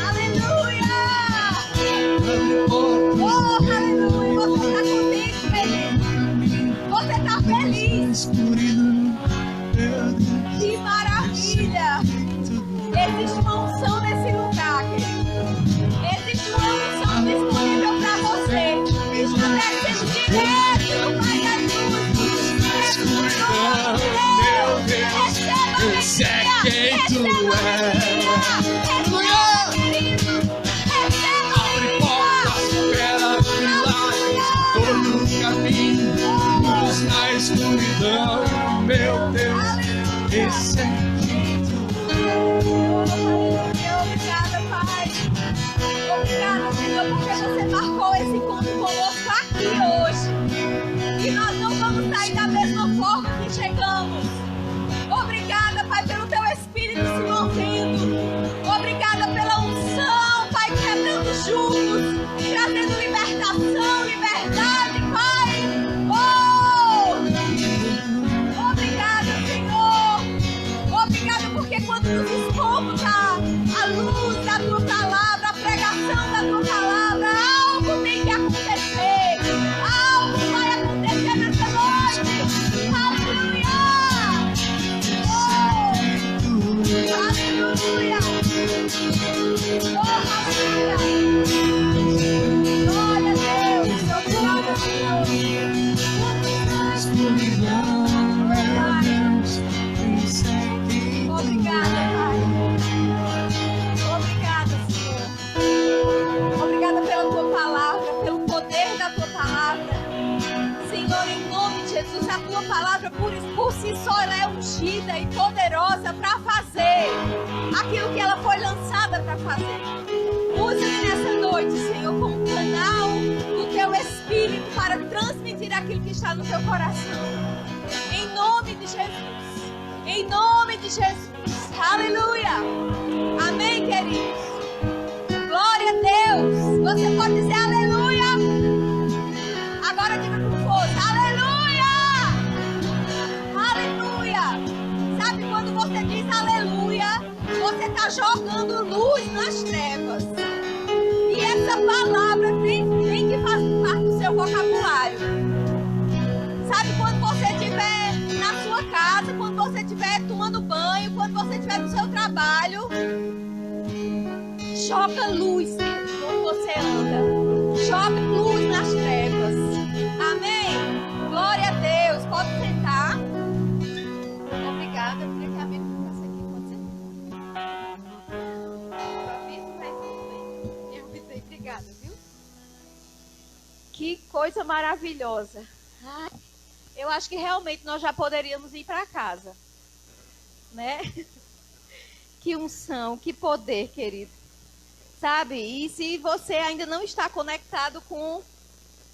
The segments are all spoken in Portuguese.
Aleluia! Oh, aleluia! Você está contente, querido? Você está feliz? Que maravilha! Existe uma unção nesse lugar, querido. Existe uma unção disponível para você. Está descendo direto no Pai das Luzes. Meu Deus, eu sei quem tu és. Aleluia! Abre portas, supera milagres, todo caminho, luz na escuridão. Meu Deus, esse é quem tu és. Obrigada, Pai. Obrigada, Senhor, porque você marcou esse encontro conosco aqui hoje. E nós não vamos sair da mesma forma que chegamos. Obrigada, Pai, pelo teu Espírito se movendo. Obrigada pela unção, Pai, quebrando julgos, trazendo libertação, liberdade, Pai. Oh! Obrigada, Senhor. Obrigada porque quando nos expomos a luz da tua palavra, a pregação da tua palavra, algo tem que acontecer. Algo vai acontecer nessa noite. Aleluia! Aleluia! Oh, aleluia! Glória a Deus! Obrigada, Senhor! Obrigada, Pai! Obrigada, Senhor! Obrigada pela tua palavra, pelo poder da tua palavra. Senhor, em nome de Jesus, a tua palavra por si só ela é ungida e poderosa para fazer aquilo que ela foi lançada para fazer. Use-me nessa noite, Senhor, como um canal do teu Espírito para transmitir aquilo que está no teu coração. Em nome de Jesus. Em nome de Jesus. Aleluia. Amém, queridos. Glória a Deus. Você pode dizer aleluia. Agora diga com força. Aleluia. Aleluia. Sabe quando você diz aleluia, você está jogando luz nas trevas. E essa palavra tem que fazer parte do seu vocabulário. Sabe quando você estiver na sua casa, quando você estiver tomando banho, quando você estiver no seu trabalho, joga luz onde você anda. Joga luz nas trevas. Amém? Glória a Deus. Pode sentar. Obrigada. Eu queria que a Bíblia ficasse aqui. Pode ser? Obrigada, viu? Que coisa maravilhosa. Ai, eu acho que realmente nós já poderíamos ir para casa. Né? Que unção, que poder, querido. Sabe? E se você ainda não está conectado com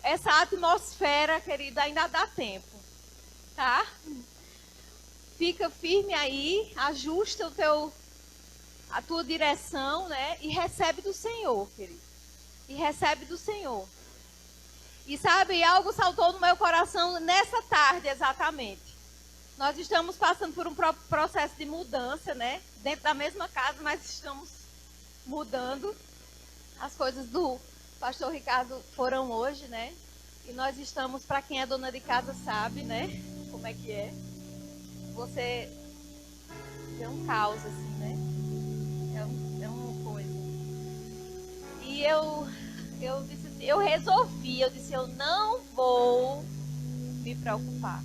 essa atmosfera, querido, ainda dá tempo. Tá? Fica firme aí, ajusta a tua direção, né? E recebe do Senhor, querido. E recebe do Senhor. E sabe, algo saltou no meu coração nessa tarde, exatamente. Nós estamos passando por um processo de mudança, né? Dentro da mesma casa, mas estamos mudando. As coisas do pastor Ricardo foram hoje, né? E nós estamos, para quem é dona de casa sabe, né? Como é que é. Você vê um caos, assim, né? É uma coisa. E eu disse assim, eu disse, eu não vou me preocupar.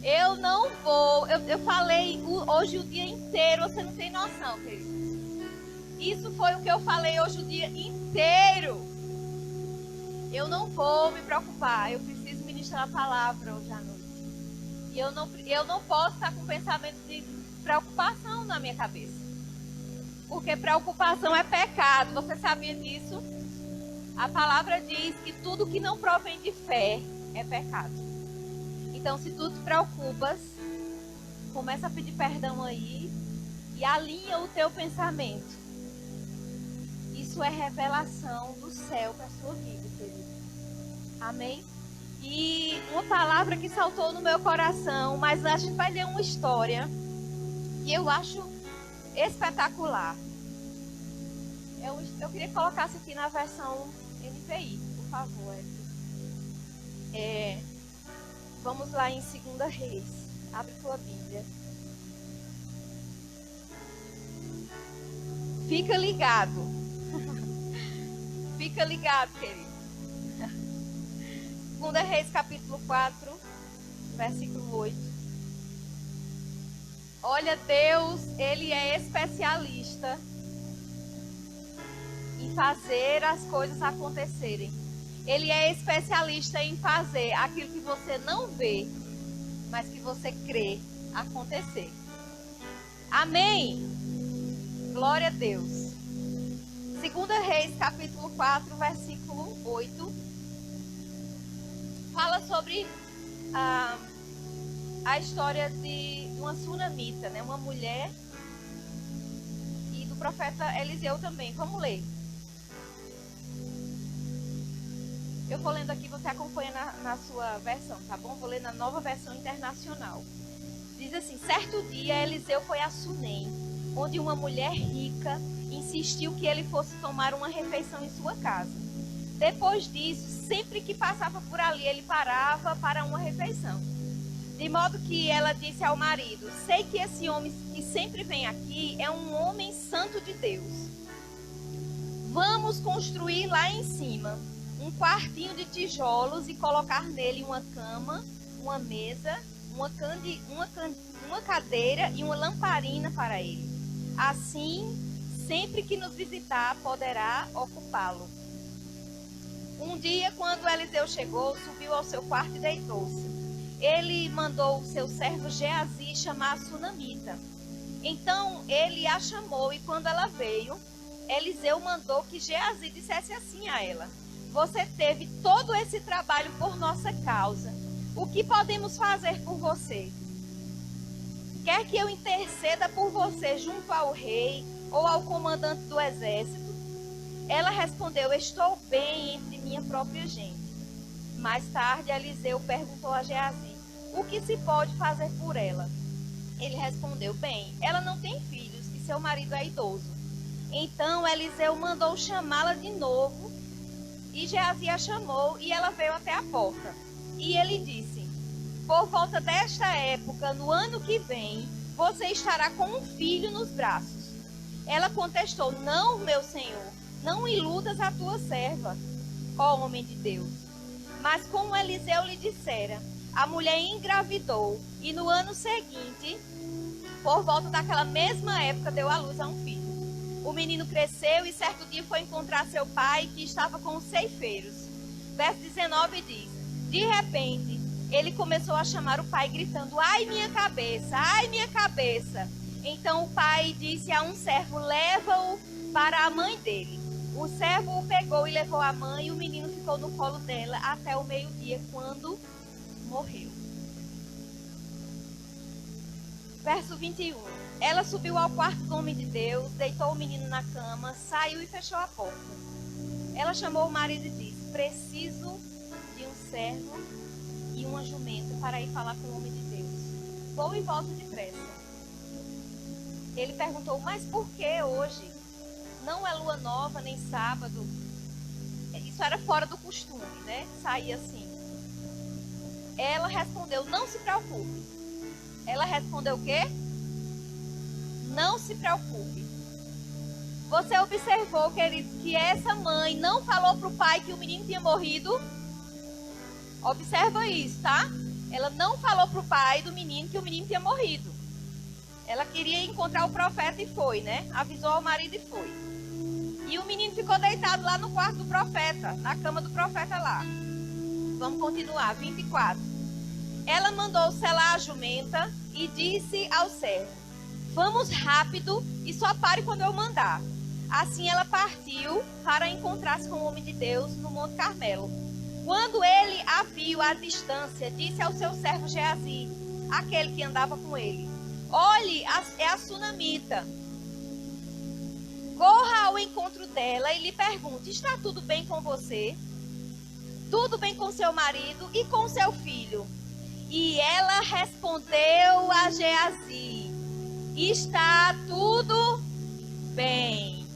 Eu não vou, eu falei hoje o dia inteiro, você não tem noção, querido. Isso foi o que eu falei hoje o dia inteiro. Eu não vou me preocupar, eu preciso ministrar a palavra hoje à noite. E eu não posso estar com pensamento de preocupação na minha cabeça. Porque preocupação é pecado, você sabia disso? A palavra diz que tudo que não provém de fé é pecado. Então, se tu te preocupas, começa a pedir perdão aí e alinha o teu pensamento. Isso é revelação do céu para a sua vida, querido. Amém? E uma palavra que saltou no meu coração, mas a gente vai ler uma história que eu acho espetacular. Eu queria que colocasse aqui na versão NVI, por favor. Vamos lá em 2 Reis. Abre tua Bíblia. Fica ligado. Fica ligado, querido. 2 Reis, capítulo 4, versículo 8. Olha, Deus, Ele é especialista em fazer as coisas acontecerem. Ele é especialista em fazer aquilo que você não vê, mas que você crê acontecer. Amém? Glória a Deus. 2 Reis, capítulo 4, versículo 8. Fala sobre a história de uma sunamita, né? Uma mulher, e do profeta Eliseu também. Vamos ler. Eu vou lendo aqui, você acompanha na sua versão, tá bom? Vou ler na Nova Versão Internacional. Diz assim: certo dia Eliseu foi a Sunem, onde uma mulher rica insistiu que ele fosse tomar uma refeição em sua casa. Depois disso, sempre que passava por ali, ele parava para uma refeição. De modo que ela disse ao marido: sei que esse homem que sempre vem aqui é um homem santo de Deus. Vamos construir lá em cima um quartinho de tijolos e colocar nele uma cama, uma mesa, uma cadeira e uma lamparina para ele. Assim, sempre que nos visitar, poderá ocupá-lo. Um dia, quando Eliseu chegou, subiu ao seu quarto e deitou-se. Ele mandou o seu servo Geazi chamar a sunamita. Então, ele a chamou, e quando ela veio, Eliseu mandou que Geazi dissesse assim a ela: você teve todo esse trabalho por nossa causa. O que podemos fazer por você? Quer que eu interceda por você junto ao rei ou ao comandante do exército? Ela respondeu: estou bem entre minha própria gente. Mais tarde, Eliseu perguntou a Geazi: o que se pode fazer por ela? Ele respondeu: bem, ela não tem filhos e seu marido é idoso. Então Eliseu mandou chamá-la de novo, e Geazi a chamou, e ela veio até a porta. E ele disse: por volta desta época, no ano que vem, você estará com um filho nos braços. Ela contestou: não, meu senhor, não iludas a tua serva, ó homem de Deus. Mas como Eliseu lhe dissera, a mulher engravidou, e no ano seguinte, por volta daquela mesma época, deu à luz a um filho. O menino cresceu e certo dia foi encontrar seu pai, que estava com os ceifeiros. Verso 19 diz: de repente, ele começou a chamar o pai, gritando: ai minha cabeça, ai minha cabeça. Então o pai disse a um servo: leva-o para a mãe dele. O servo o pegou e levou a mãe, e o menino ficou no colo dela até o meio-dia, quando morreu. Verso 21. Ela subiu ao quarto do homem de Deus, deitou o menino na cama, saiu e fechou a porta. Ela chamou o marido e disse: preciso de um servo e uma jumenta para ir falar com o homem de Deus. Vou e volto depressa. Ele perguntou: mas por que hoje? Não é lua nova, nem sábado. Isso era fora do costume, né? Sair assim. Ela respondeu: não se preocupe. Ela respondeu o quê? Não se preocupe. Você observou, querido, que essa mãe não falou para o pai que o menino tinha morrido? Observa isso, tá? Ela não falou para o pai do menino que o menino tinha morrido. Ela queria encontrar o profeta e foi, né? Avisou ao marido e foi. E o menino ficou deitado lá no quarto do profeta, na cama do profeta lá. Vamos continuar, 24. Ela mandou selar a jumenta e disse ao servo: vamos rápido e só pare quando eu mandar. Assim ela partiu para encontrar-se com o homem de Deus no Monte Carmelo. Quando ele a viu à distância, disse ao seu servo Geazi, aquele que andava com ele: olhe, é a sunamita. Corra ao encontro dela e lhe pergunte: está tudo bem com você? Tudo bem com seu marido e com seu filho? E ela respondeu a Geazi: está tudo bem.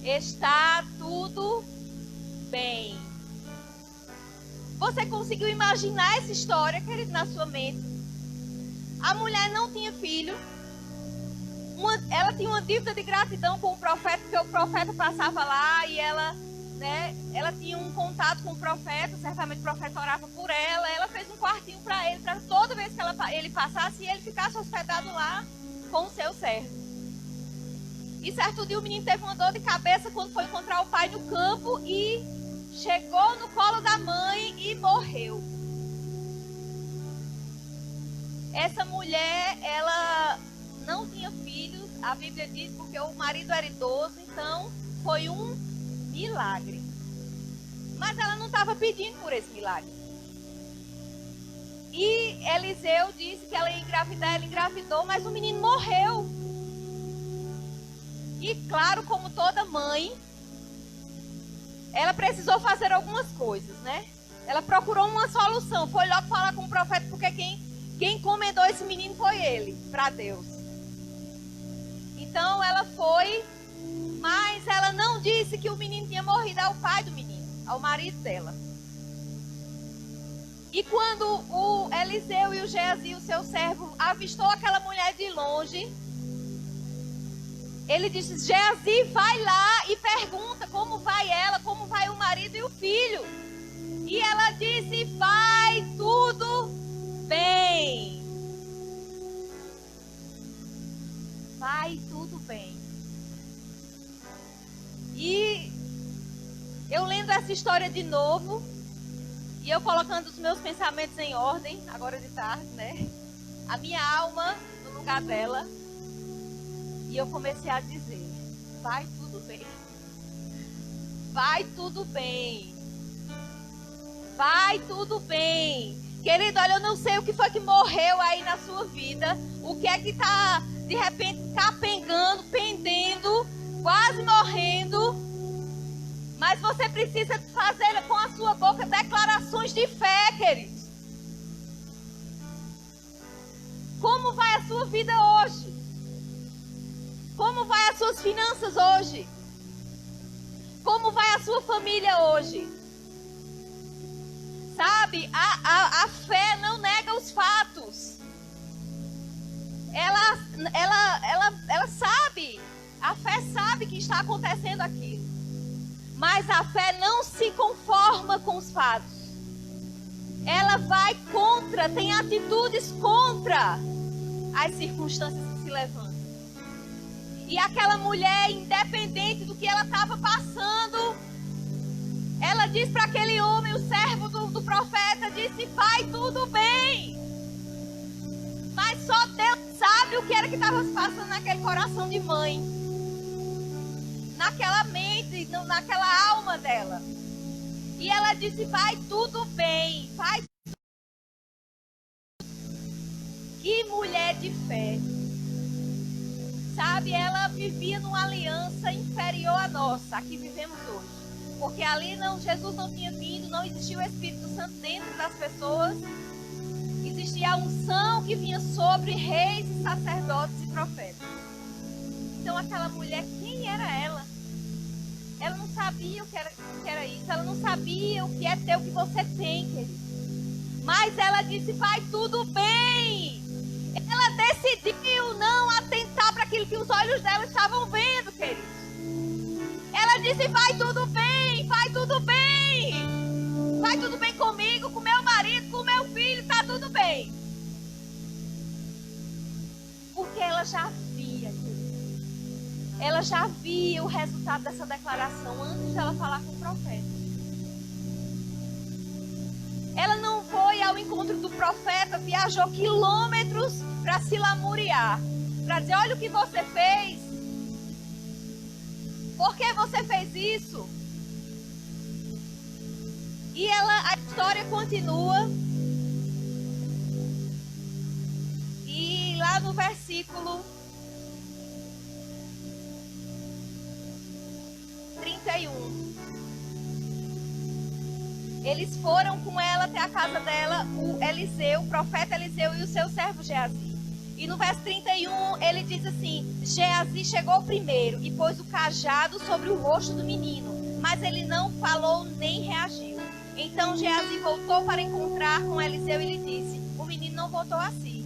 Está tudo bem. Você conseguiu imaginar essa história, querido, na sua mente? A mulher não tinha filho. Ela tinha uma dívida de gratidão com o profeta, porque o profeta passava lá e ela tinha um contato com o profeta. Certamente o profeta orava por ela. Ela fez um quartinho para ele, para toda vez que ele passasse, ele ficasse hospedado lá com o seu servo. E certo dia o menino teve uma dor de cabeça quando foi encontrar o pai no campo e chegou no colo da mãe e morreu. Essa mulher, ela não tinha filhos, a Bíblia diz, porque o marido era idoso, então foi um milagre. Mas ela não estava pedindo por esse milagre. E Eliseu disse que ela ia engravidar, ela engravidou, mas o menino morreu. E claro, como toda mãe, ela precisou fazer algumas coisas, né? Ela procurou uma solução, foi logo falar com o profeta, porque quem encomendou esse menino foi ele, para Deus. Então ela foi, mas ela não disse que o menino tinha morrido ao pai do menino, ao marido dela. E quando o Eliseu e o Geazi, o seu servo, avistou aquela mulher de longe, ele disse: Geazi, vai lá e pergunta como vai ela, como vai o marido e o filho. E ela disse: vai tudo bem. Vai tudo bem. E eu lendo essa história de novo, e eu colocando os meus pensamentos em ordem, agora de tarde, né? A minha alma no lugar dela. E eu comecei a dizer: vai tudo bem. Vai tudo bem. Vai tudo bem. Querido, olha, eu não sei o que foi que morreu aí na sua vida. O que é que está, de repente, capengando, pendendo, quase morrendo. Mas você precisa fazer com a sua boca declarações de fé, querido. Como vai a sua vida hoje? Como vai as suas finanças hoje? Como vai a sua família hoje? Sabe, a fé não nega os fatos. Ela sabe, a fé sabe que está acontecendo aquilo. Mas a fé não se conforma com os fatos. Ela vai contra, tem atitudes contra as circunstâncias que se levantam. E aquela mulher, independente do que ela estava passando, ela disse para aquele homem, o servo do profeta, disse: vai tudo bem. Mas só Deus sabe o que era que estava se passando naquele coração de mãe, naquela mente, naquela alma dela. E ela disse: vai tudo bem, vai. Que mulher de fé. Sabe, ela vivia numa aliança inferior à nossa, a que vivemos hoje. Porque ali Jesus não tinha vindo, não existia o Espírito Santo dentro das pessoas. Existia a unção que vinha sobre reis, sacerdotes e profetas. Então aquela mulher, quem era ela? Ela não sabia o que era isso, ela não sabia o que é ter o que você tem, querido. Mas ela disse: vai tudo bem. Ela decidiu não atentar para aquilo que os olhos dela estavam vendo, querido. Ela disse: vai tudo bem, vai tudo bem. Vai tudo bem comigo, com meu marido, com meu filho, tá tudo bem. Porque ela já via, querido. Ela já via o resultado dessa declaração antes dela falar com o profeta. Ela não foi ao encontro do profeta, viajou quilômetros para se lamuriar, para dizer: olha o que você fez. Por que você fez isso? E a história continua. E lá no versículo 31. Eles foram com ela até a casa dela, o profeta Eliseu e o seu servo Geazi. E no verso 31 ele diz assim: Geazi chegou primeiro e pôs o cajado sobre o rosto do menino, mas ele não falou nem reagiu. Então Geazi voltou para encontrar com Eliseu e lhe disse: o menino não voltou a si.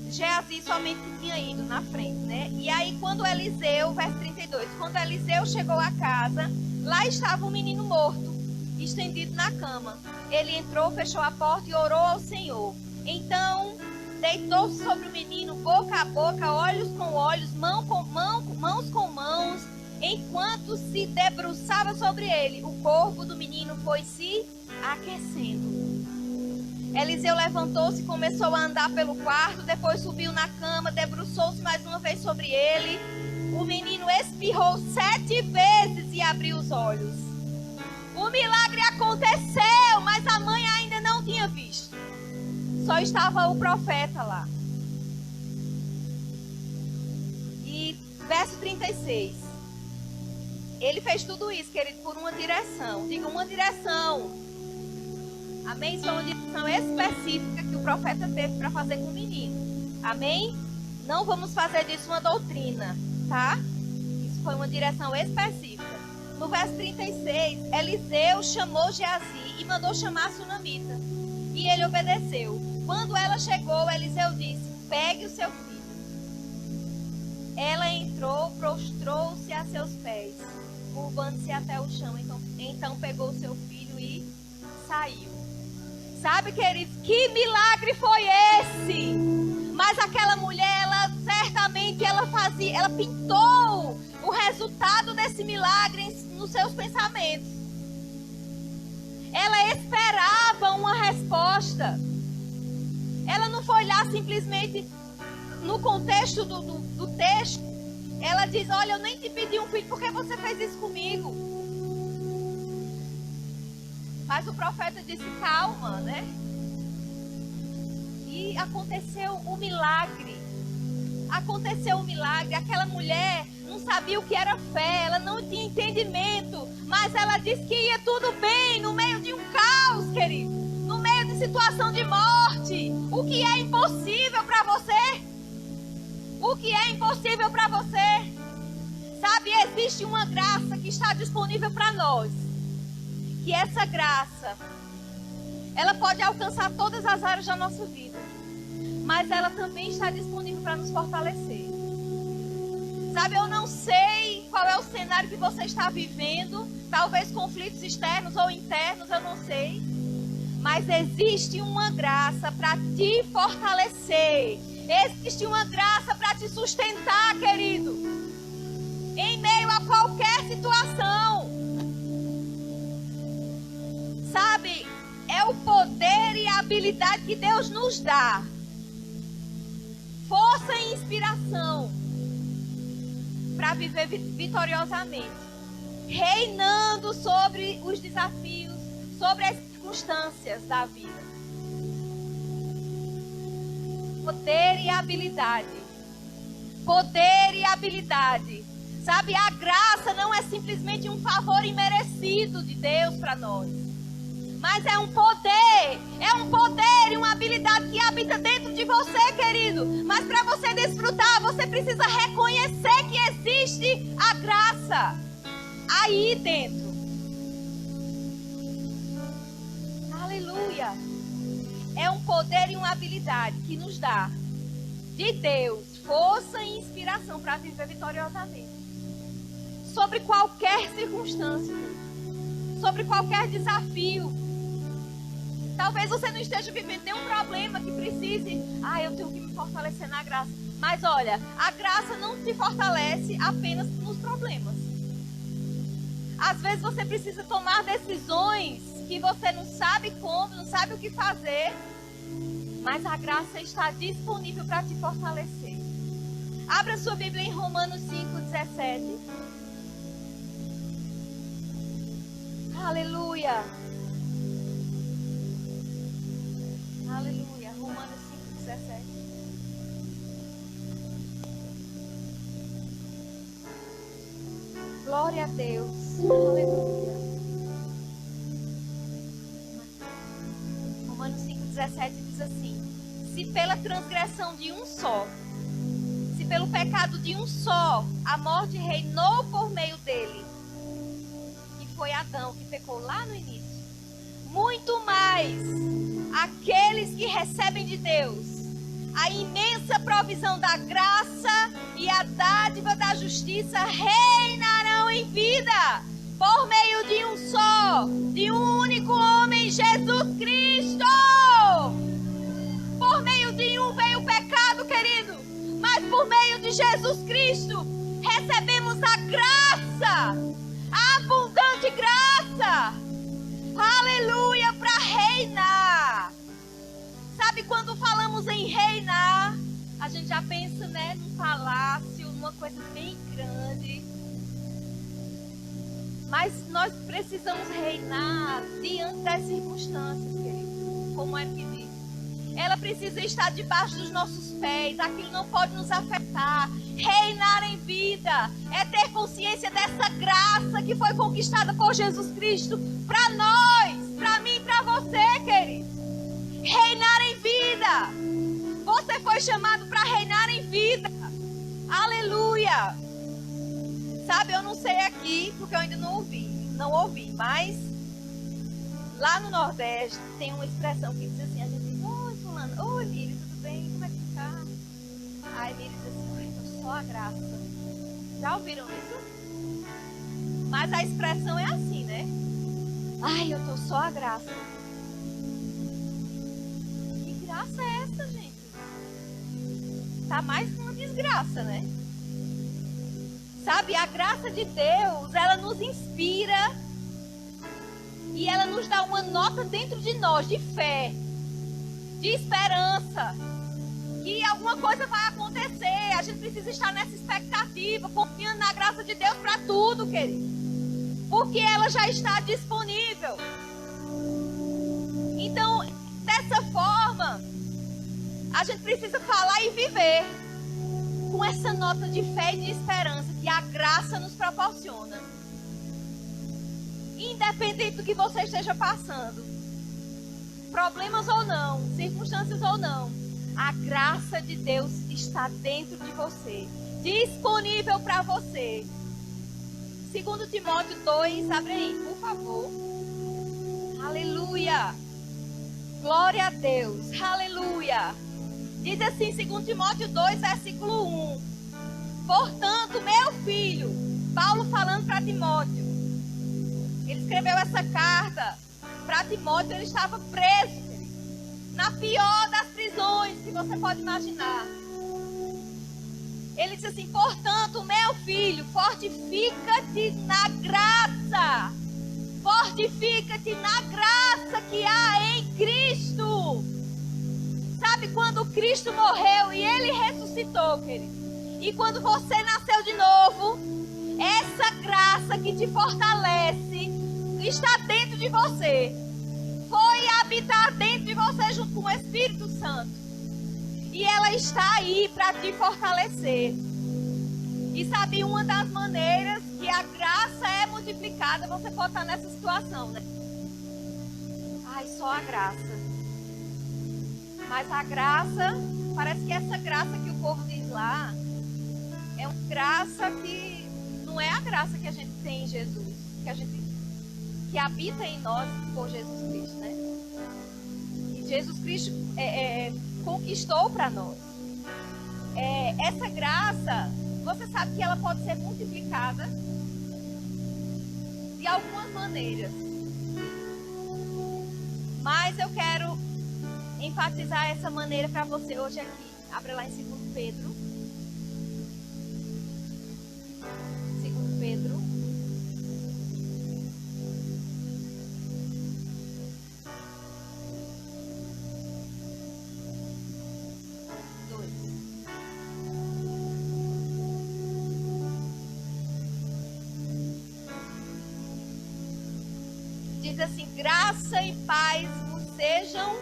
Geazi somente tinha ido na frente, né? E aí quando Eliseu, verso 32, quando Eliseu chegou à casa, lá estava um menino morto, estendido na cama. Ele entrou, fechou a porta e orou ao Senhor. Então deitou-se sobre o menino, boca a boca, olhos com olhos, mãos com mãos. Enquanto se debruçava sobre ele, o corpo do menino foi se aquecendo. Eliseu levantou-se e começou a andar pelo quarto, depois subiu na cama, debruçou-se mais uma vez sobre ele. O menino espirrou 7 vezes e abriu os olhos. O milagre aconteceu, mas a mãe ainda não tinha visto. Só estava o profeta lá. E verso 36. Ele fez tudo isso, querido, por uma direção. Diga, uma direção. Amém? Isso foi uma direção específica que o profeta teve para fazer com o menino. Amém? Não vamos fazer disso uma doutrina, tá? Isso foi uma direção específica. No verso 36, Eliseu chamou Geazi e mandou chamar a sunamita. E ele obedeceu. Quando ela chegou, Eliseu disse: pegue o seu filho. Ela entrou, prostrou-se a seus pés, curvando-se até o chão. Então pegou o seu filho e saiu. Sabe, queridos, que milagre foi esse? Mas aquela mulher, ela certamente ela pintou o resultado desse milagre nos seus pensamentos. Ela esperava uma resposta. Ela não foi lá simplesmente no contexto do texto. Ela diz: olha, eu nem te pedi um filho, por que você fez isso comigo? Mas o profeta disse: calma, né? E aconteceu o milagre. Aconteceu o milagre. Aquela mulher não sabia o que era fé, ela não tinha entendimento, mas ela disse que ia tudo bem no meio de um caos, querido, no meio de situação de morte. O que é impossível para você? O que é impossível para você? Sabe, existe uma graça que está disponível para nós. Que essa graça, ela pode alcançar todas as áreas da nossa vida, mas ela também está disponível para nos fortalecer. Sabe, eu não sei qual é o cenário que você está vivendo, talvez conflitos externos ou internos, eu não sei, mas existe uma graça para te fortalecer, existe uma graça para te sustentar, querido, em meio a qualquer situação. Sabe, é o poder e a habilidade que Deus nos dá. Força e inspiração para viver vitoriosamente, reinando sobre os desafios, sobre as circunstâncias da vida. Poder e habilidade. Poder e habilidade. Sabe, a graça não é simplesmente um favor imerecido de Deus para nós. Mas é um poder e uma habilidade que habita dentro de você, querido. Mas para você desfrutar, você precisa reconhecer que existe a graça aí dentro. Aleluia. É um poder e uma habilidade que nos dá de Deus força e inspiração para viver vitoriosamente. Sobre qualquer circunstância, sobre qualquer desafio. Talvez você não esteja vivendo nenhum problema que precise, eu tenho que me fortalecer na graça. Mas olha, a graça não te fortalece apenas nos problemas. Às vezes você precisa tomar decisões que você não sabe como, não sabe o que fazer. Mas a graça está disponível para te fortalecer. Abra sua Bíblia em Romanos 5:17. Aleluia. Aleluia. Romanos 5:17. Glória a Deus. Aleluia. Romanos 5:17 diz assim: se pela transgressão de um só, se pelo pecado de um só, a morte reinou por meio dele, que foi Adão que pecou lá no início, muito mais aqueles que recebem de Deus a imensa provisão da graça e a dádiva da justiça reinarão em vida por meio de um só, de um único homem, Jesus Cristo. Por meio de um veio o pecado, querido, mas por meio de Jesus Cristo recebemos a graça, a abundante graça, aleluia, para reinar. Sabe, quando falamos em reinar, a gente já pensa, né, num palácio, numa coisa bem grande. Mas nós precisamos reinar diante das circunstâncias, querido. Como é que diz? Ela precisa estar debaixo dos nossos pés. Aquilo não pode nos afetar. Reinar em vida é ter consciência dessa graça que foi conquistada por Jesus Cristo para nós, para mim e para você, querido. Reinar em vida. Você foi chamado para reinar em vida. Aleluia. Sabe, eu não sei aqui, porque eu ainda não ouvi, mas lá no Nordeste tem uma expressão que diz assim, a gente diz, oi fulano, oi Miri, tudo bem, como é que tá? Aí Miri diz assim, oi, eu sou a graça. Já ouviram isso? Mas a expressão é assim, né? Ai, eu tô só a graça. Que graça é essa, gente? Tá mais que uma desgraça, né? Sabe, a graça de Deus, ela nos inspira e ela nos dá uma nota dentro de nós de fé, de esperança, que alguma coisa vai acontecer. A gente precisa estar nessa expectativa, confiando na graça de Deus para tudo, querido, porque ela já está disponível. Então, dessa forma, a gente precisa falar e viver com essa nota de fé e de esperança que a graça nos proporciona. Independente do que você esteja passando, problemas ou não, circunstâncias ou não, a graça de Deus está dentro de você, disponível para você. 2 Timóteo 2, abre aí, por favor. Aleluia. Glória a Deus. Aleluia. Diz assim, 2 Timóteo 2, versículo 1. Portanto, meu filho, Paulo falando para Timóteo, ele escreveu essa carta para Timóteo, ele estava preso, na pior das prisões que você pode imaginar. Ele disse assim, portanto, meu filho, fortifica-te na graça. Fortifica-te na graça que há em Cristo. Sabe, quando Cristo morreu e Ele ressuscitou, querido, e quando você nasceu de novo, essa graça que te fortalece está dentro de você. Foi habitar dentro de você junto com o Espírito Santo. E ela está aí para te fortalecer. E sabe, uma das maneiras que a graça é multiplicada, você pode estar nessa situação, né? Ai, só a graça. Mas a graça, parece que essa graça que o povo diz lá, é uma graça que não é a graça que a gente tem em Jesus, que habita em nós por Jesus Cristo, né? E Jesus Cristo conquistou para nós. Essa graça, você sabe que ela pode ser multiplicada de algumas maneiras. Mas eu quero enfatizar essa maneira para você hoje aqui. Abre lá em 2 Pedro. 2 Pedro. Diz assim, graça e paz vos sejam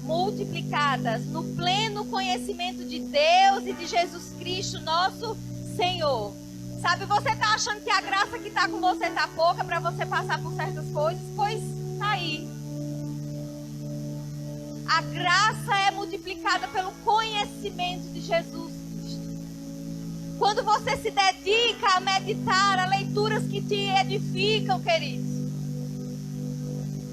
multiplicadas no pleno conhecimento de Deus e de Jesus Cristo, nosso Senhor. Sabe, você está achando que a graça que está com você está pouca para você passar por certas coisas? Pois está aí. A graça é multiplicada pelo conhecimento de Jesus Cristo. Quando você se dedica a meditar, a leituras que te edificam, queridos,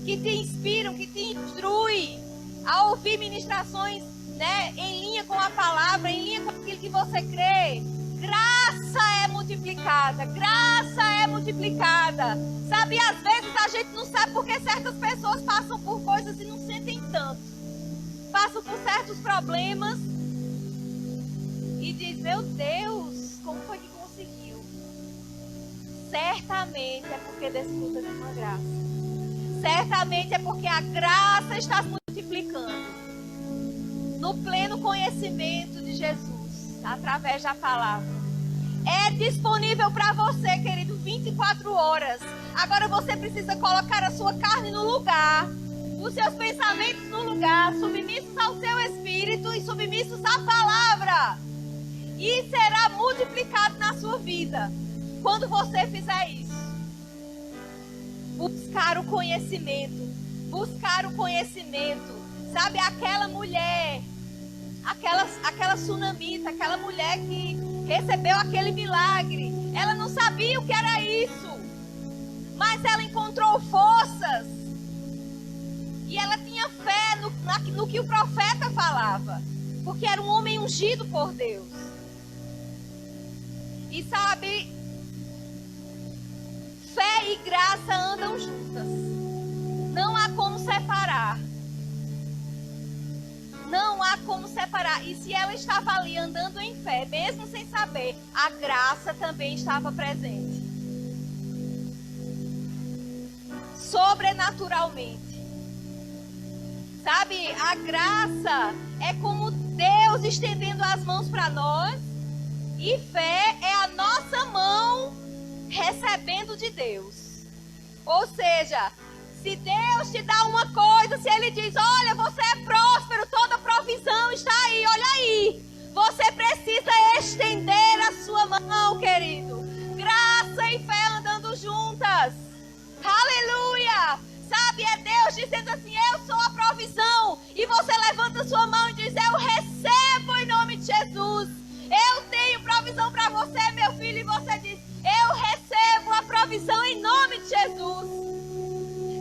que te inspiram, que te instruem, a ouvir ministrações, né, em linha com a palavra, em linha com aquilo que você crê, graça é multiplicada, graça é multiplicada. Sabe, às vezes a gente não sabe porque certas pessoas passam por coisas e não sentem tanto. Passam por certos problemas e diz, meu Deus, como foi que conseguiu? Certamente é porque desfruta de uma graça. Certamente é porque a graça está se multiplicando no pleno conhecimento de Jesus, através da palavra. É disponível para você, querido, 24 horas. Agora você precisa colocar a sua carne no lugar, os seus pensamentos no lugar, submissos ao seu espírito e submissos à palavra. E será multiplicado na sua vida quando você fizer isso. Buscar o conhecimento. Buscar o conhecimento. Sabe, aquela mulher, aquela sunamita, aquela mulher que recebeu aquele milagre. Ela não sabia o que era isso. Mas ela encontrou forças. E ela tinha fé no que o profeta falava. Porque era um homem ungido por Deus. E sabe, fé e graça andam juntas. Não há como separar. Não há como separar. E se ela estava ali andando em fé, mesmo sem saber, a graça também estava presente. Sobrenaturalmente. Sabe, a graça é como Deus estendendo as mãos para nós. E fé é a nossa mão recebendo de Deus. Ou seja, se Deus te dá uma coisa, se Ele diz, olha, você é próspero, toda provisão está aí, olha aí. Você precisa estender a sua mão, querido. Graça e fé andando juntas. Aleluia! Sabe, é Deus dizendo assim, eu sou a provisão. E você levanta a sua mão e diz, eu recebo em nome de Jesus. Eu tenho provisão para você, meu filho. E você diz, eu recebo a provisão em nome de Jesus.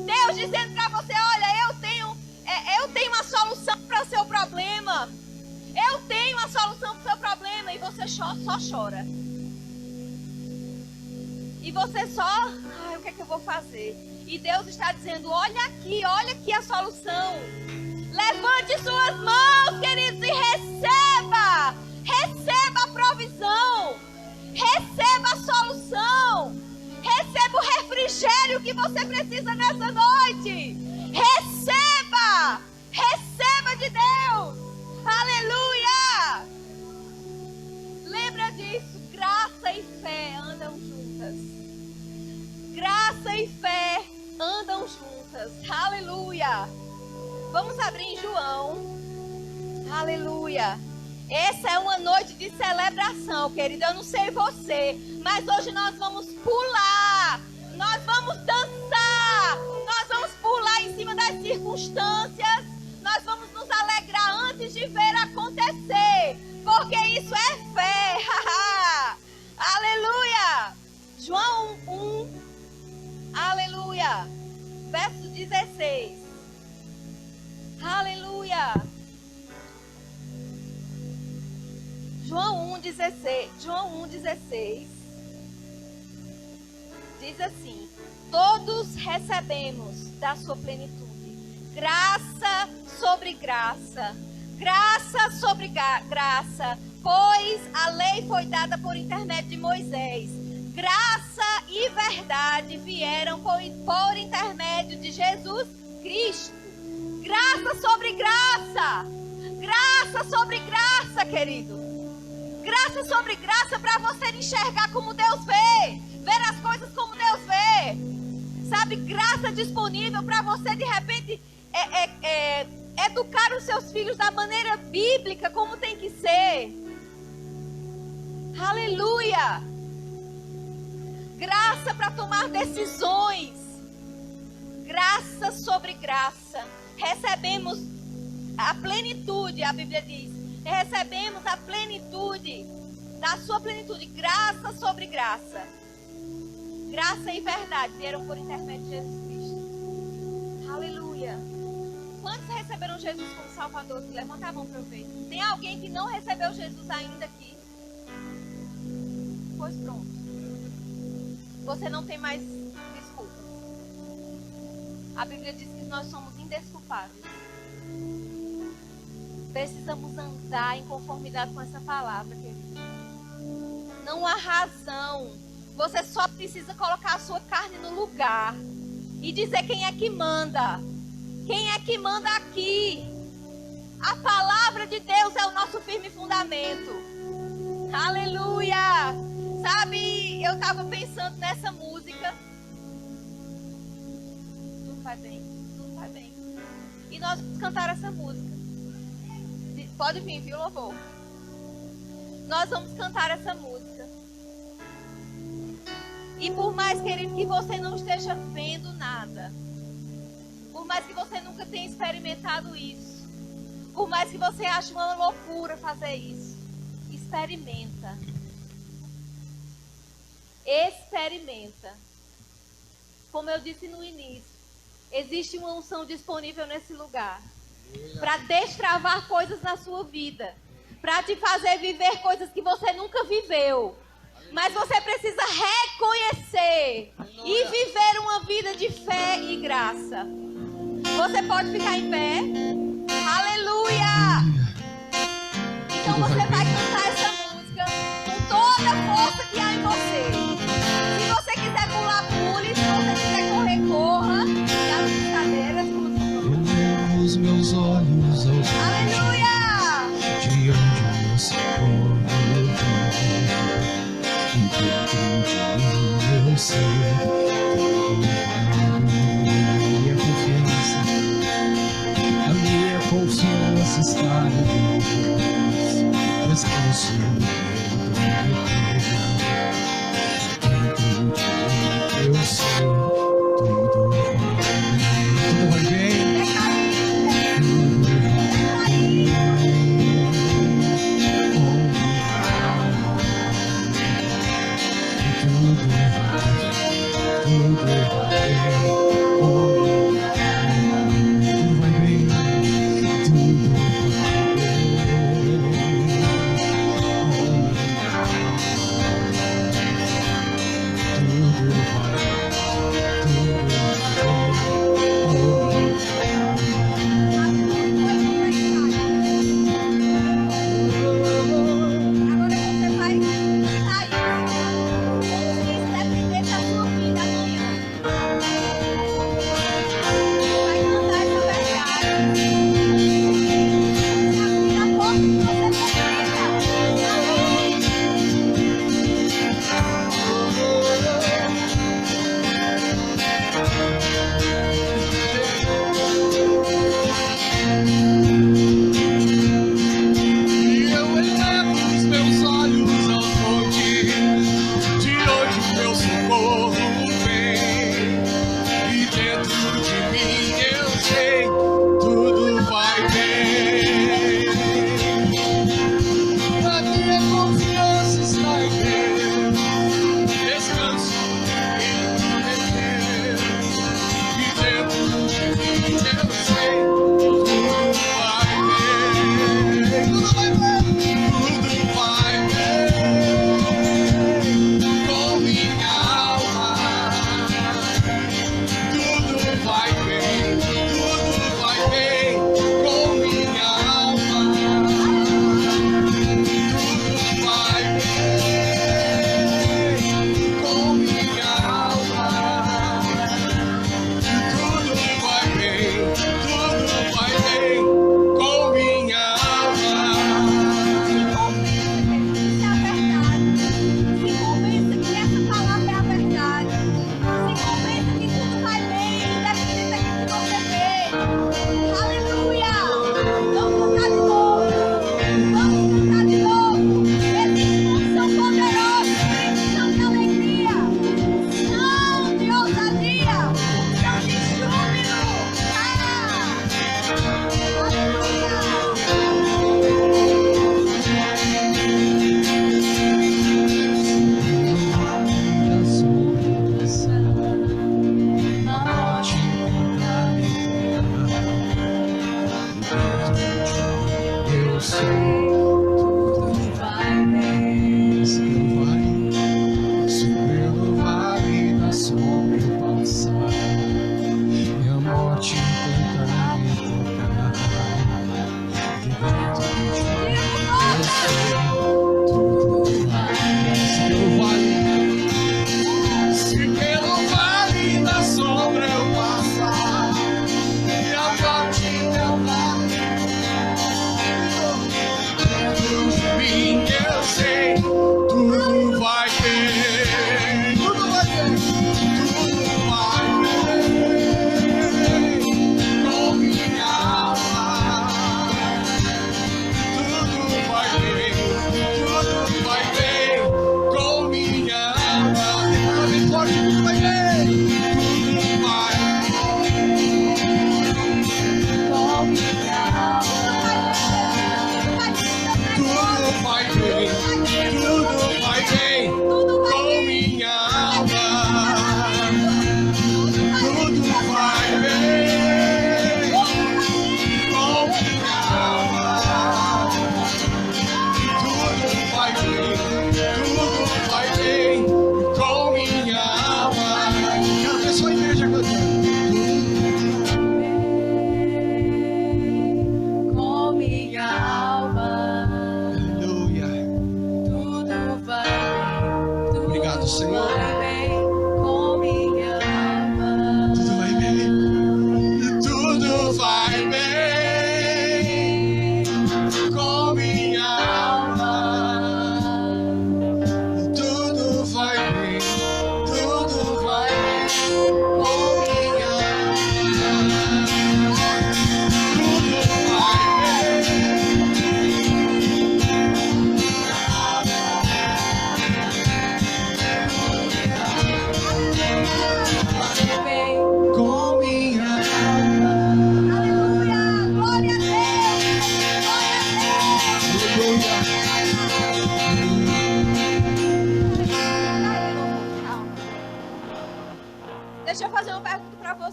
Deus dizendo para você, olha, eu tenho uma solução para o seu problema. Eu tenho uma solução para o seu problema. E você só chora. E você só, o que é que eu vou fazer? E Deus está dizendo, olha aqui a solução. Levante suas mãos, queridos, e receba. Receba a provisão. Receba a solução. Receba o refrigério que você precisa nessa noite. Receba. Receba de Deus. Aleluia. Lembra disso. Graça e fé andam juntas. Graça e fé andam juntas. Aleluia. Vamos abrir em João. Aleluia. Essa é uma noite de celebração, querido. Eu não sei você, mas hoje nós vamos pular. Nós vamos dançar. Nós vamos pular em cima das circunstâncias. Nós vamos nos alegrar antes de ver acontecer. Porque isso é fé. Aleluia. João 1. Aleluia. Verso 16. Aleluia. João 1,16 diz assim: todos recebemos da sua plenitude graça sobre graça, graça sobre graça, pois a lei foi dada por intermédio de Moisés. Graça e verdade vieram por intermédio de Jesus Cristo. Graça sobre graça. Graça sobre graça, querido. Graça sobre graça para você enxergar como Deus vê. Ver as coisas como Deus vê. Sabe, graça disponível para você de repente educar os seus filhos da maneira bíblica, como tem que ser. Aleluia. Graça para tomar decisões. Graça sobre graça. Recebemos a plenitude, a Bíblia diz, recebemos a plenitude, da sua plenitude, graça sobre graça. Graça e verdade vieram por intermédio de Jesus Cristo. Aleluia. Quantos receberam Jesus como Salvador? Levanta a mão para eu ver. Tem alguém que não recebeu Jesus ainda aqui? Pois pronto. Você não tem mais desculpas. A Bíblia diz que nós somos indesculpáveis. Precisamos andar em conformidade com essa palavra, querido. Não há razão. Você só precisa colocar a sua carne no lugar e dizer quem é que manda. Quem é que manda aqui? A palavra de Deus é o nosso firme fundamento. Aleluia! Sabe, eu estava pensando nessa música. Tudo vai bem, tudo vai bem. E nós vamos cantar essa música. Pode vir, viu, louvor? Nós vamos cantar essa música. E por mais, querido, que você não esteja vendo nada, por mais que você nunca tenha experimentado isso, por mais que você ache uma loucura fazer isso, experimenta. Experimenta. Como eu disse no início, existe uma unção disponível nesse lugar para destravar coisas na sua vida, para te fazer viver coisas que você nunca viveu. Mas você precisa reconhecer e viver uma vida de fé e graça. Você pode ficar em pé. Aleluia! Então você vai cantar essa música com toda a força que há em você. Se você quiser pular, pule. Se você quiser correr, corra. E as cadeiras, como os meus olhos aos aleluia! De onde você e dentro de mim eu sei a minha confiança está em Deus. Descanso dentro de mim eu sei tudo vai bem.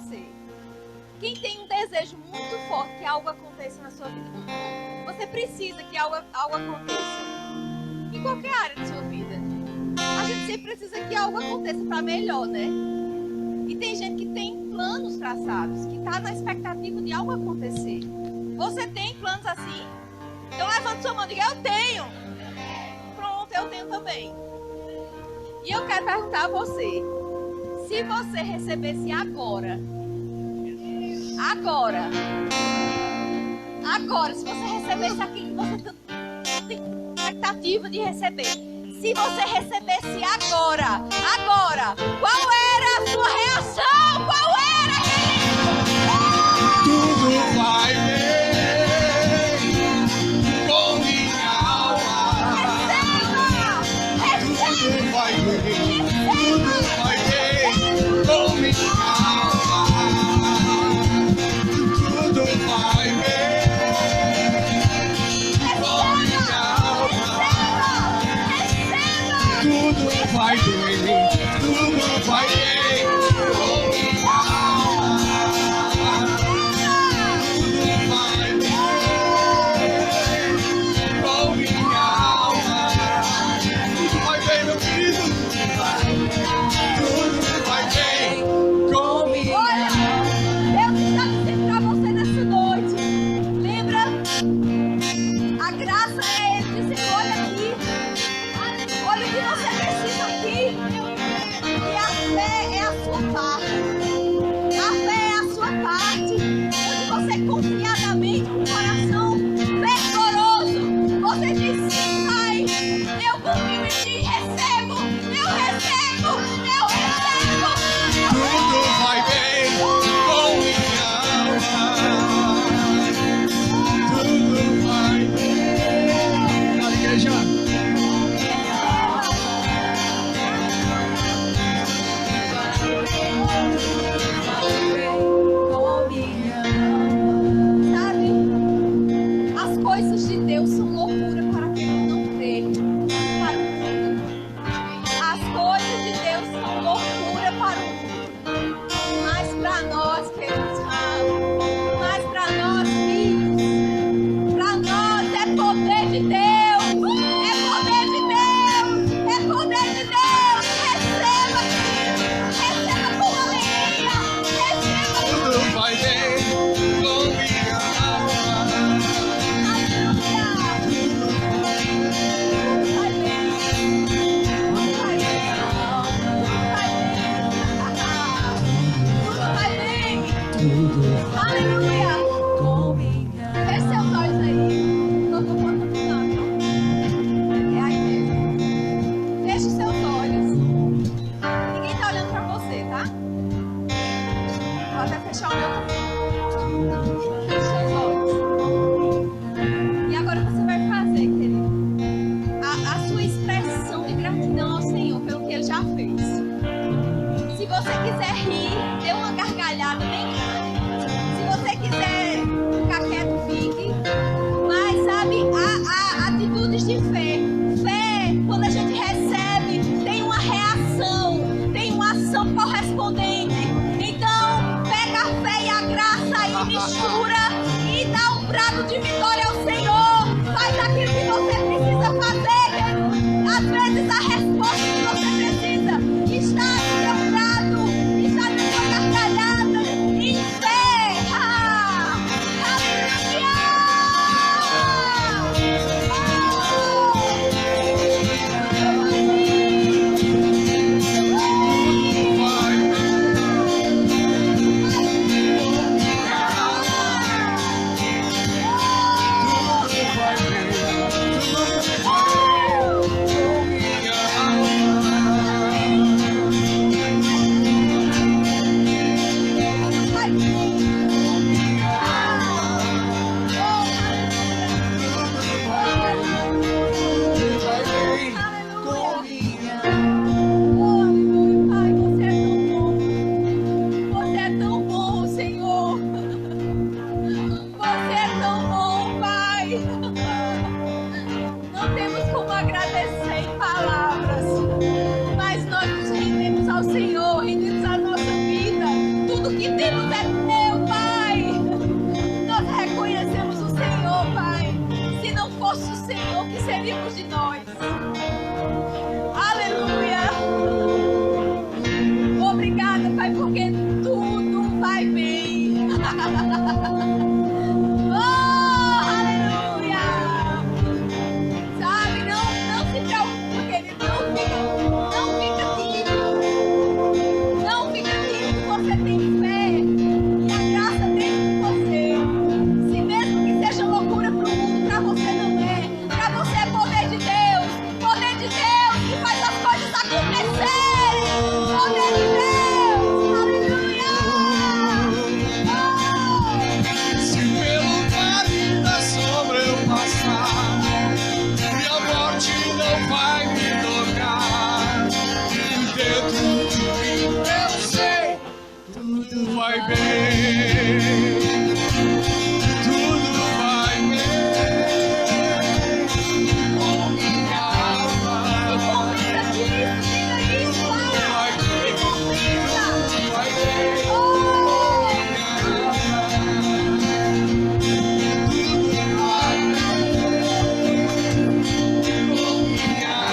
acontecer. Quem tem um desejo muito forte que algo aconteça na sua vida, você precisa que algo aconteça. Em qualquer área da sua vida. A gente sempre precisa que algo aconteça para melhor, né? E tem gente que tem planos traçados, que está na expectativa de algo acontecer. Você tem planos assim? Então levante sua mão e diga, eu tenho. Pronto, eu tenho também. E eu quero perguntar a você, se você recebesse agora, se você recebesse aquilo que você tem expectativa de receber, se você recebesse agora, qual era a sua reação? Qual era, querido? Tudo vai bem com minha alma. Receba! Tudo vai bem com minha alma. Tudo vai bem com minha alma. Tudo vai bem, tudo vai bem com minha alma. Tudo vai bem com minha alma. Tudo vai bem, meu querido. Tudo vai bem com minha Olha, Deus está dizendo para você nessa noite. Lembra? A graça é Ele dizendo, olha aqui. Olha o que você precisa aqui. E a fé é a sua parte. A fé é a sua parte. Onde você confiadamente, com o coração fervoroso, você diz, sim, Pai, eu confio em Ti, recebo, eu recebo, eu recebo. tudo vai bem com minha alma. Tudo vai bem. Na igreja. Sabe? As coisas de Deus são loucura para quem não crê. Para o mundo. As coisas de Deus são loucura para o mundo. Mas para nós, queridos, mas para nós, filhos, para nós é poder de Deus. É poder de Deus. É poder de Deus. Receba, querido. Receba com alegria. Receba com Tudo vai bem com minha alma. Tudo Aleluia! com minha Feche seus olhos aí. Não tô contando, não. É aí mesmo. Feche seus olhos. Ninguém tá olhando pra você, tá? Vou até fechar o meu também. Feche seus olhos. E agora você vai fazer, querido, a sua expressão de gratidão ao Senhor pelo que Ele já fez. Se você quiser rir, dê uma gargalhada bem grande. Se você quiser ficar quieto, fique. Mas sabe, há atitudes de fé. Fé, quando a gente recebe, tem uma reação, tem uma ação correspondente. Então, pega a fé e a graça e mistura e dá um prato de vitória ao Senhor. Faz aquilo que você precisa fazer. Às vezes a resposta que você precisa está no seu prato, está na sua gargalhada, em fé. Deus é teu, Pai. Nós reconhecemos o Senhor, Pai. Se não fosse o Senhor, o que seríamos de nós? Aleluia. Obrigada, Pai, porque tudo vai bem. Oh, aleluia. Sabe, não se preocupe, querido. Não fica tímido. Não fica tímido. Você tem fé e a graça dentro de você. Se mesmo que seja loucura para o mundo, para você não é. Para você é poder de Deus. Poder de Deus que faz as coisas acontecerem. Poder de Deus. Aleluia. Oh. Se pelo vale da sombra eu passar, e a morte não vai me tocar. Dentro de mim eu sei, tudo vai bem. Tudo vai bem com minha alma. Convida disso, diga isso, Tudo Pai. vai bem, tudo vai bem com Oh. minha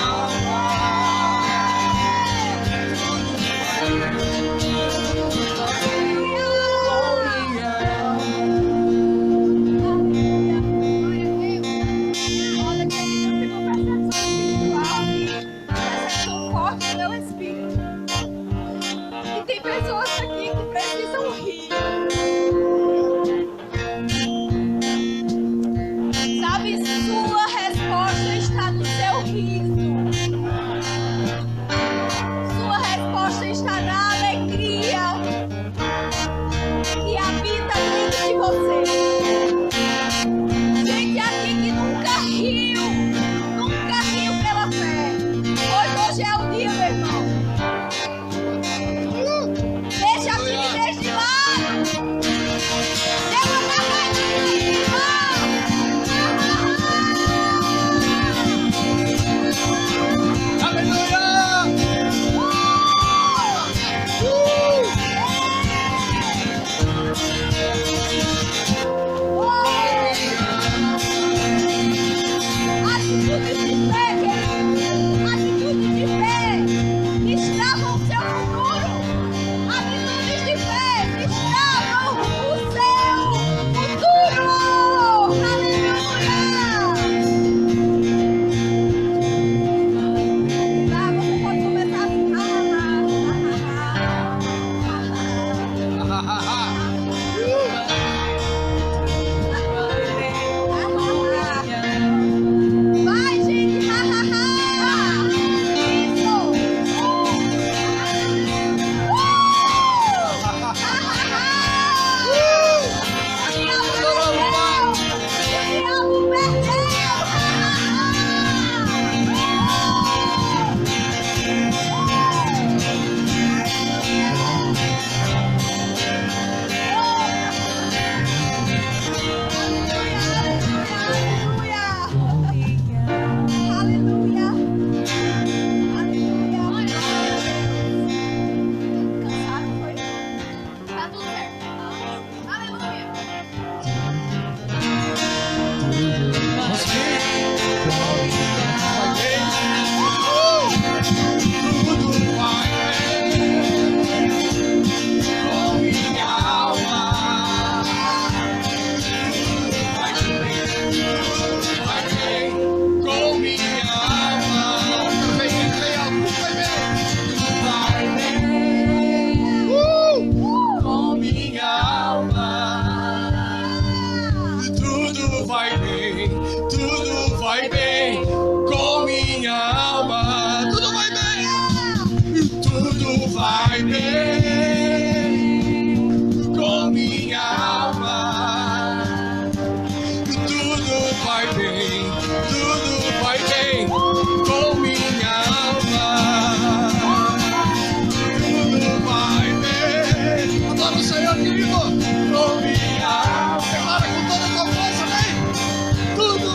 alma. Tudo vai bem com minha Olha, querido, eu tenho uma percepção espiritual aqui, percepção forte do meu espírito. E tem pessoas aqui que precisam rir. Sabe, sua resposta está no seu riso. Sua resposta está na alegria que habita dentro de você. Gente aqui que nunca riu pela fé. Hoje é o dia, meu irmão. Deixa a timidez de lado. Dê uma carradinha, irmão. Aleluia! Atitude de fé, querido. Atitude de fé destravam o seu futuro. Atitudes de fé destravam o seu futuro. Aleluia! Tá, você pode começar Vai, gente! Ha, ha, ha! Isso! Ha, ha, ha! O diabo perdeu! Aleluia! Aleluia! Cansado foi? Tá tudo certo. Aleluia! Tudo vai bem com minha alma. Tudo vai bem com minha alma. Também tudo vai bem com minha alma. Tudo vai bem, tudo vai bem com minha alma. Tudo vai bem, tudo vai bem com minha alma. Tudo vai bem, tudo vai bem com minha alma. Tudo vai bem. Adora o Senhor, querido, com minha alma. Declara com toda a tua força, vem. Tudo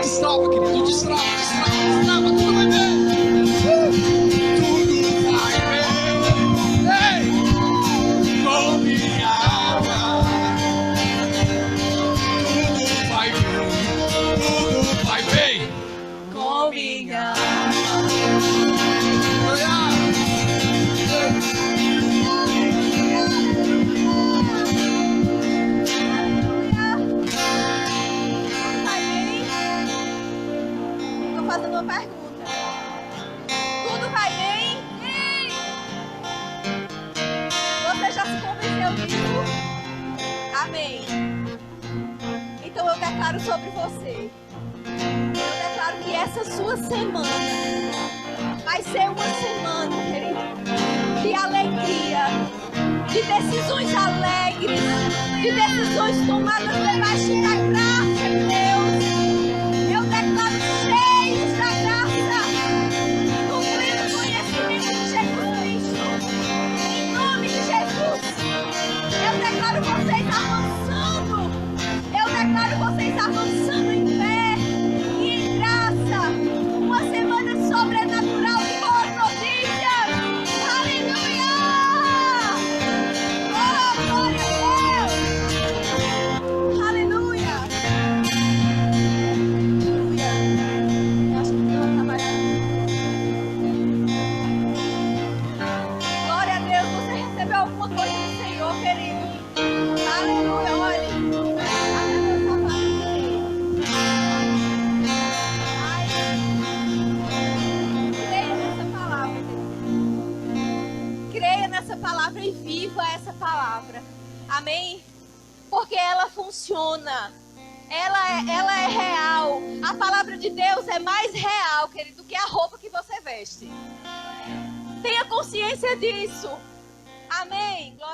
destrava, querido, destrava, tudo vai bem. Tudo vai bem. Ei! Amém. Então eu declaro sobre você. Eu declaro que essa sua semana vai ser uma semana, querido, de alegria, de decisões alegres, de decisões tomadas debaixo da graça de Deus. Eu declaro cheios da graça, no pleno conhecimento de Jesus Cristo. Em nome de Jesus, eu declaro vocês avançando. Eu declaro vocês avançando em fé e em graça. Uma semana sobrenatural de boas notícias. Aleluia! Oh, glória a Deus! Aleluia! Aleluia! Eu acho que eu vou trabalhar. Glória a Deus! Você recebeu alguma coisa do Senhor, querido? Aleluia! Olha! Creia nessa palavra e viva essa palavra. Amém? Porque ela funciona. Ela é real. A palavra de Deus é mais real, querido, do que a roupa que você veste. Tenha consciência disso. Amém? Glória